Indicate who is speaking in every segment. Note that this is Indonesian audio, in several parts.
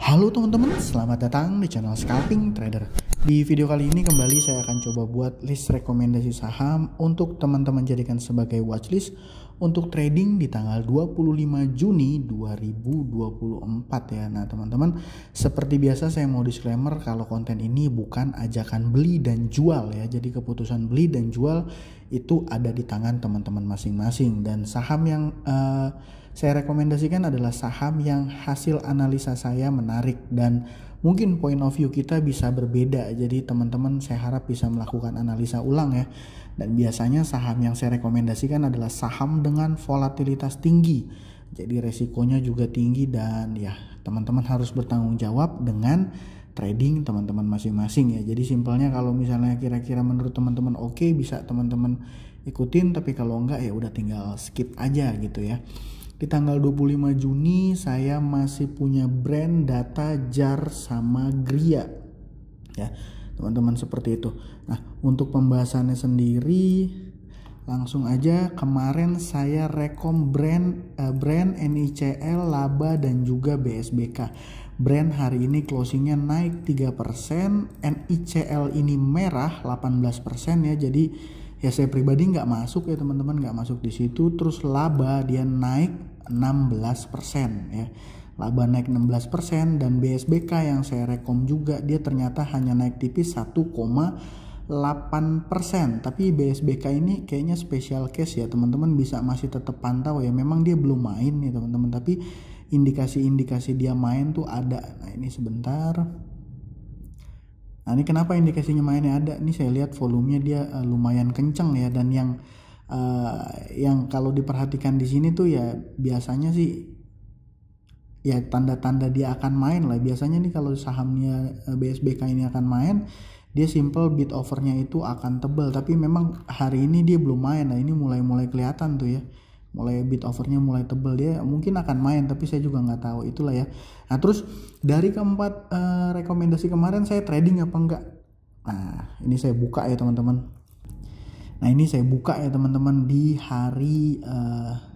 Speaker 1: Halo teman-teman, selamat datang di channel Scalping Trader. Di video kali ini kembali saya akan coba buat list rekomendasi saham untuk teman-teman jadikan sebagai watchlist untuk trading di tanggal 25 Juni 2024 ya. Nah teman-teman, seperti biasa saya mau disclaimer kalau konten ini bukan ajakan beli dan jual ya. Jadi keputusan beli dan jual itu ada di tangan teman-teman masing-masing, dan saham yang saya rekomendasikan adalah saham yang hasil analisa saya menarik dan mungkin point of view kita bisa berbeda. Jadi teman-teman saya harap bisa melakukan analisa ulang ya. Dan biasanya saham yang saya rekomendasikan adalah saham dengan volatilitas tinggi. Jadi resikonya juga tinggi dan ya teman-teman harus bertanggung jawab dengan trading teman-teman masing-masing ya. Jadi simpelnya kalau misalnya kira-kira menurut teman-teman oke, bisa teman-teman ikutin, tapi kalau enggak ya udah tinggal skip aja gitu ya. Di tanggal 25 Juni saya masih punya brand, data, jar, sama Gria ya teman-teman, seperti itu. Nah untuk pembahasannya sendiri langsung aja. Kemarin saya rekom brand NICL, Laba, dan juga BSBK. Brand hari ini closingnya naik 3%, NICL ini merah 18% ya. Jadi ya saya pribadi nggak masuk ya teman-teman, nggak masuk di situ. Terus Laba dia naik 16% ya. Laba naik 16%, dan BSBK yang saya rekom juga dia ternyata hanya naik tipis 1,8%. Tapi BSBK ini kayaknya special case ya teman-teman, bisa masih tetap pantau ya. Memang dia belum main nih teman-teman, tapi indikasi-indikasi dia main tuh ada. Nah ini sebentar. Nah ini kenapa indikasinya mainnya ada? Ini saya lihat volumenya dia lumayan kenceng ya, dan yang kalau diperhatikan di sini tuh ya biasanya sih ya tanda-tanda dia akan main lah. Biasanya nih kalau sahamnya BSBK ini akan main, dia simple bid overnya itu akan tebal. Tapi memang hari ini dia belum main. Nah ini mulai kelihatan tuh ya, mulai bid overnya mulai tebal. Dia mungkin akan main tapi saya juga nggak tahu, itulah ya. Nah terus dari keempat rekomendasi kemarin saya trading apa enggak? Nah ini saya buka ya teman-teman. Nah ini saya buka ya teman-teman di hari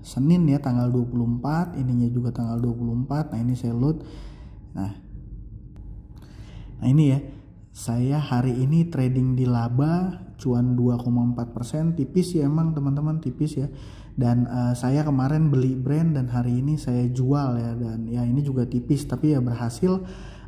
Speaker 1: Senin ya, tanggal 24, ininya juga tanggal 24. Nah ini saya load. Nah ini ya, saya hari ini trading di Laba, cuan 2,4%, tipis ya emang teman-teman, tipis ya. Dan saya kemarin beli brand dan hari ini saya jual ya, dan ya ini juga tipis tapi ya berhasil.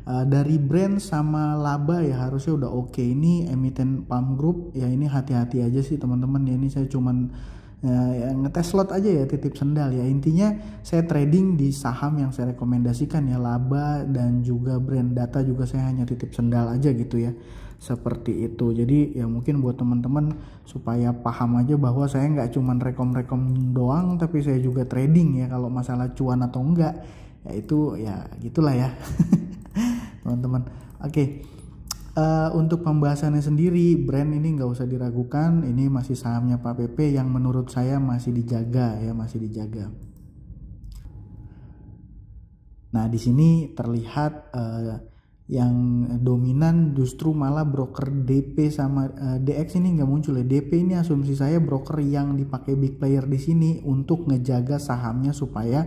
Speaker 1: Dari brand sama Laba ya harusnya udah oke. Ini emiten Palm Group ya, ini hati-hati aja sih teman-teman ya. Ini saya cuman ya, ngetes slot aja ya, titip sendal ya. Intinya saya trading di saham yang saya rekomendasikan ya, Laba dan juga brand, data juga saya hanya titip sendal aja gitu ya, seperti itu. Jadi ya mungkin buat teman-teman supaya paham aja bahwa saya nggak cuman rekom-rekom doang, tapi saya juga trading ya. Kalau masalah cuan atau enggak ya itu ya gitulah ya teman-teman. Oke. Untuk pembahasannya sendiri, brand ini nggak usah diragukan, ini masih sahamnya Pak PP yang menurut saya masih dijaga ya, masih dijaga. Nah di sini terlihat yang dominan justru malah broker DP sama DX ini nggak muncul ya. DP ini asumsi saya broker yang dipakai big player di sini untuk ngejaga sahamnya supaya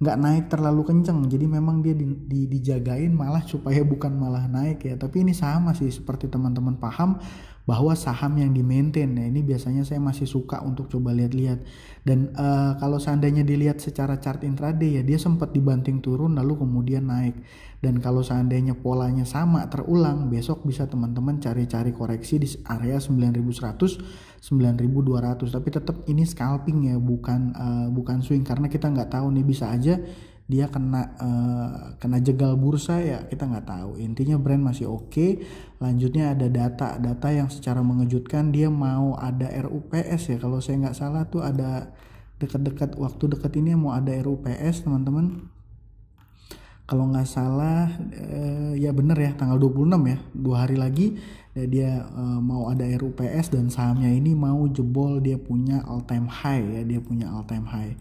Speaker 1: nggak naik terlalu kenceng. Jadi memang dia dijagain malah supaya bukan malah naik ya. Tapi ini sama sih, seperti teman-teman paham bahwa saham yang di maintain ya, ini biasanya saya masih suka untuk coba lihat-lihat. Dan kalau seandainya dilihat secara chart intraday ya, dia sempat dibanting turun lalu kemudian naik. Dan kalau seandainya polanya sama terulang, besok bisa teman-teman cari-cari koreksi di area 9100 9200. Tapi tetap ini scalping ya, bukan swing, karena kita nggak tahu nih, bisa aja dia kena jegal bursa ya, kita nggak tahu. Intinya brand masih oke. Lanjutnya ada data yang secara mengejutkan dia mau ada RUPS ya, kalau saya nggak salah tuh ada dekat-dekat waktu dekat ini mau ada RUPS teman-teman. Kalau nggak salah ya bener ya, tanggal 26 ya, 2 hari lagi ya, dia mau ada RUPS dan sahamnya ini mau jebol, dia punya all time high ya, dia punya all time high ya.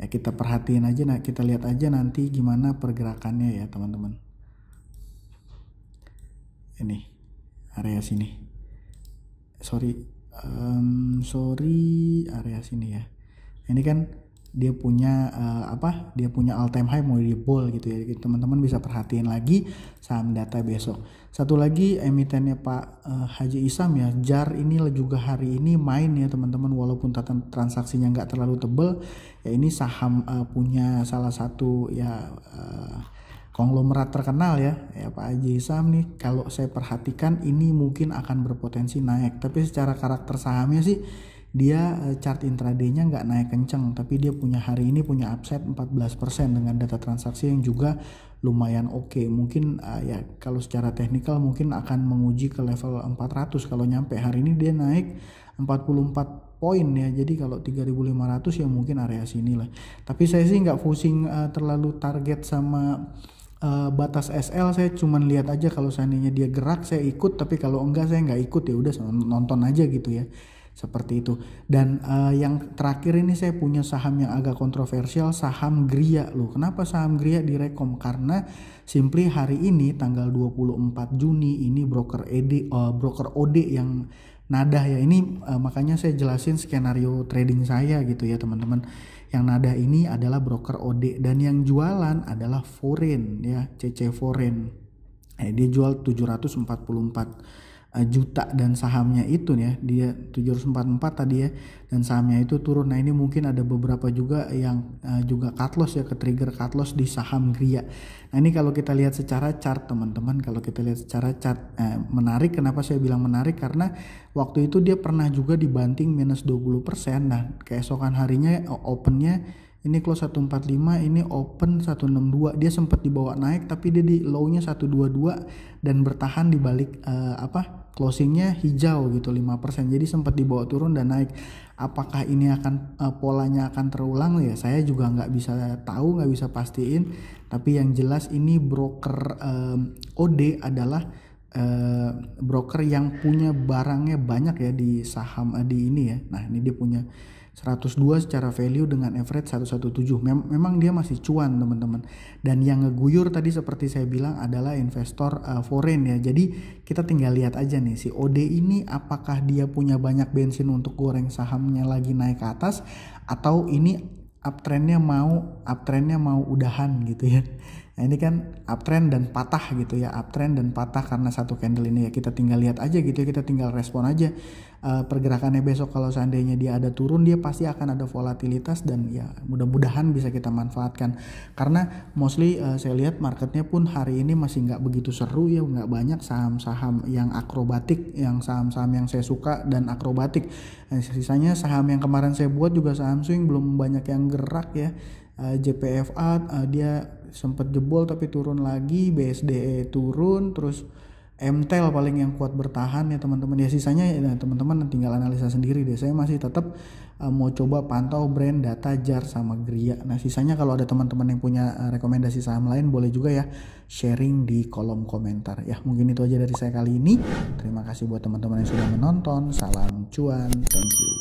Speaker 1: Kita perhatiin aja, nah kita lihat aja nanti gimana pergerakannya ya teman-teman. Ini area sini, sorry area sini ya. Ini kan dia punya dia punya all time high mau di ball gitu ya. Teman-teman bisa perhatiin lagi saham data besok. Satu lagi emitennya Pak Haji Isam ya, JAR ini juga hari ini main ya teman-teman, walaupun transaksinya nggak terlalu tebel ya. Ini saham punya salah satu ya konglomerat terkenal ya Pak Haji Isam nih. Kalau saya perhatikan ini mungkin akan berpotensi naik, tapi secara karakter sahamnya sih dia chart intraday-nya nggak naik kenceng, tapi dia hari ini punya upside 14% dengan data transaksi yang juga lumayan oke. Mungkin ya kalau secara teknikal mungkin akan menguji ke level 400 kalau nyampe. Hari ini dia naik 44 poin ya, jadi kalau 3.500 ya mungkin area sini lah. Tapi saya sih nggak pusing terlalu target sama batas SL. Saya cuman lihat aja, kalau seandainya dia gerak saya ikut, tapi kalau enggak saya nggak ikut, ya udah nonton aja gitu ya, seperti itu. Dan yang terakhir ini saya punya saham yang agak kontroversial, saham Gria loh. Kenapa saham Gria direkom? Karena simply hari ini tanggal 24 Juni ini broker OD yang nadah ya. Ini makanya saya jelasin skenario trading saya gitu ya teman-teman. Yang nadah ini adalah broker OD dan yang jualan adalah foreign ya, CC foreign. Dia jual 744 juta dan sahamnya itu ya, dia 744 tadi ya, dan sahamnya itu turun. Nah ini mungkin ada beberapa juga yang juga cut loss ya, ke trigger cut loss di saham Gria. Nah ini kalau kita lihat secara chart teman-teman, kalau kita lihat secara chart menarik. Kenapa saya bilang menarik? Karena waktu itu dia pernah juga dibanting minus 20%. Nah keesokan harinya opennya ini close 145, ini open 162. Dia sempat dibawa naik tapi dia di low-nya 122 dan bertahan di balik closingnya hijau gitu 5%. Jadi sempat dibawa turun dan naik. Apakah ini akan polanya akan terulang ya? Saya juga nggak bisa tahu, nggak bisa pastiin. Tapi yang jelas ini broker OD adalah broker yang punya barangnya banyak ya di saham di ini ya. Nah ini dia punya 102 secara value dengan average 117. Memang dia masih cuan teman-teman. Dan yang ngeguyur tadi seperti saya bilang adalah investor foreign ya. Jadi kita tinggal lihat aja nih si OD ini apakah dia punya banyak bensin untuk goreng sahamnya lagi naik ke atas, atau ini uptrendnya mau udahan gitu ya. Nah ini kan uptrend dan patah gitu ya, uptrend dan patah karena satu candle ini ya. Kita tinggal lihat aja gitu ya, kita tinggal respon aja pergerakannya besok. Kalau seandainya dia ada turun, dia pasti akan ada volatilitas dan ya mudah-mudahan bisa kita manfaatkan. Karena mostly saya lihat marketnya pun hari ini masih nggak begitu seru ya, nggak banyak saham-saham yang akrobatik, yang saham-saham yang saya suka dan akrobatik. Sisanya saham yang kemarin saya buat juga saham swing belum banyak yang gerak ya. JPFA dia sempat jebol tapi turun lagi, BSDE turun, terus MTEL paling yang kuat bertahan ya teman-teman. Ya sisanya ya teman-teman tinggal analisa sendiri deh. Saya masih tetap mau coba pantau brand data JAR sama Gria. Nah sisanya kalau ada teman-teman yang punya rekomendasi saham lain boleh juga ya sharing di kolom komentar. Ya mungkin itu aja dari saya kali ini. Terima kasih buat teman-teman yang sudah menonton. Salam cuan, thank you.